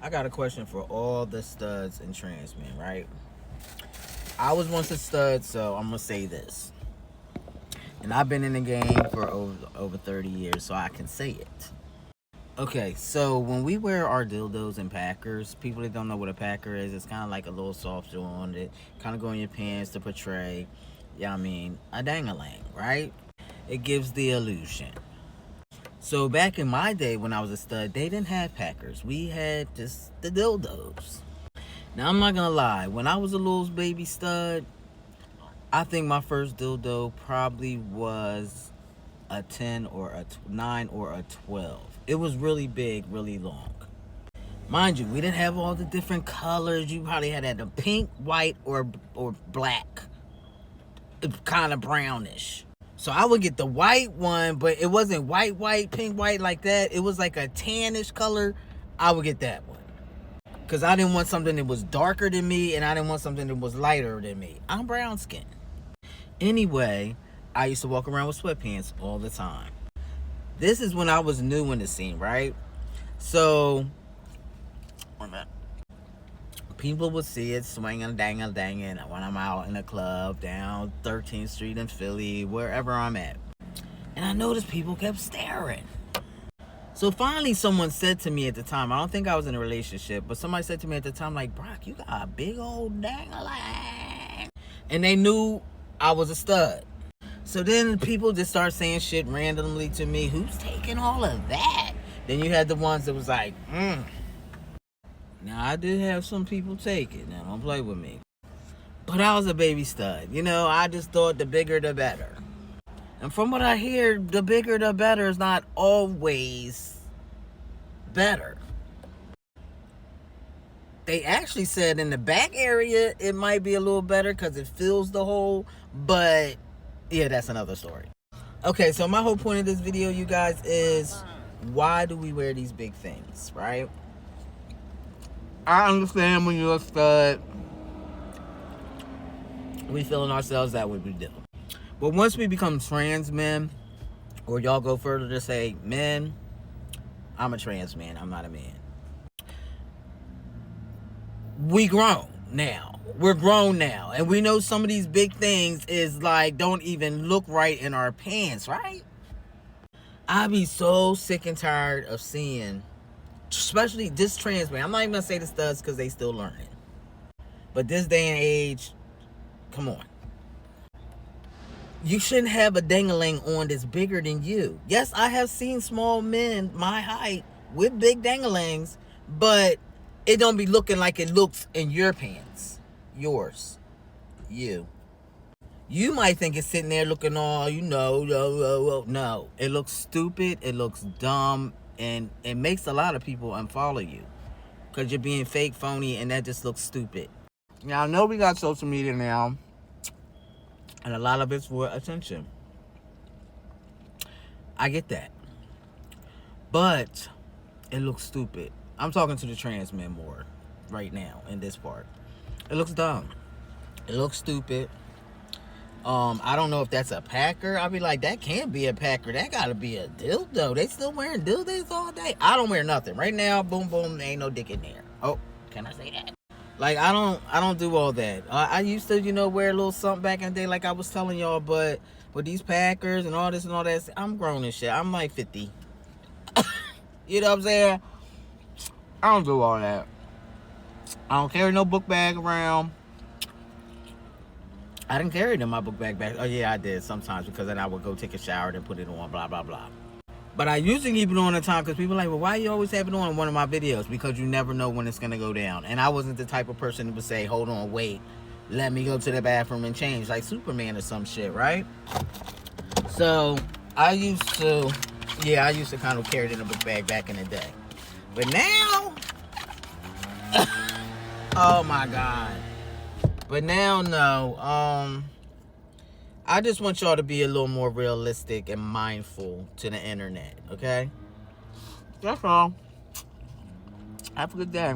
I got a question for all the studs and trans men, right? I was once a stud, so I'm gonna say this. And I've been in the game for over 30 years, so I can say it. Okay, so when we wear our dildos and packers, people that don't know what a packer is, it's kind of like a little soft joint that kind of go in your pants to portray, yeah, I mean, a dang-a-lang, right? It gives the illusion. So back in my day when I was a stud, they didn't have packers. We had just the dildos. Now I'm not gonna lie, when I was a little baby stud, I think my first dildo probably was a 10 or a 9 or a 12. It was really big, really long. Mind you, we didn't have all the different colors. You probably had the pink, white, or black. Kind of brownish. So I would get the white one, but it wasn't white, pink, white like that. It was like a tannish color. I would get that one. Because I didn't want something that was darker than me, and I didn't want something that was lighter than me. I'm brown skinned. Anyway, I used to walk around with sweatpants all the time. This is when I was new in the scene, right? So, people would see it swinging, danging when I'm out in a club down 13th Street in Philly, wherever I'm at. And I noticed people kept staring. So finally someone said to me at the time, I don't think I was in a relationship, but somebody said to me at the time, like, Brock, you got a big old dang-a-lang. And they knew I was a stud. So then people just start saying shit randomly to me. Who's taking all of that? Then you had the ones that was like, Now, I did have some people take it. Now, don't play with me. But I was a baby stud. You know, I just thought the bigger the better. And from what I hear, the bigger the better is not always better. They actually said in the back area, it might be a little better because it fills the hole. But, yeah, that's another story. Okay, so my whole point of this video, you guys, is why do we wear these big things, right? I understand when you're a stud, we feeling ourselves that way we do. But once we become trans men, or y'all go further to say, men, I'm a trans man, I'm not a man. We grown now. We're grown now. And we know some of these big things is like, don't even look right in our pants, right? I be so sick and tired of seeing, especially this trans man. I'm not even gonna say the studs because they still learning. But this day and age, come on. You shouldn't have a dang-a-lang on that's bigger than you. Yes, I have seen small men my height with big dang-a-langs, but it don't be looking like it looks in your pants. Yours. You. You might think it's sitting there looking all, no. It looks stupid, it looks dumb, and it makes a lot of people unfollow you. Because you're being fake, phony, and that just looks stupid. Now, I know we got social media now, and a lot of it's for attention. I get that. But it looks stupid. I'm talking to the trans men more right now in this part. It looks dumb. It looks stupid. I don't know if that's a packer. I'll be like, that can't be a packer. That gotta be a dildo. They still wearing dildos all day. I don't wear nothing. Right now, boom, boom, there ain't no dick in there. Oh, can I say that? Like, I don't do all that. I used to, wear a little something back in the day like I was telling y'all, but with these packers and all this and all that, I'm grown and shit. I'm like 50. You know what I'm saying? I don't do all that. I don't carry no book bag around. I didn't carry it in my book bag back. Oh, yeah, I did sometimes because then I would go take a shower and put it on, blah, blah, blah. But I usually keep it on the time because people are like, well, why you always have it on in one of my videos? Because you never know when it's going to go down. And I wasn't the type of person that would say, hold on, wait, let me go to the bathroom and change like Superman or some shit, right? So I used to kind of carry it in a book bag back in the day. But now, oh my God. But now, no. I just want y'all to be a little more realistic and mindful to the internet, okay? That's all. Have a good day.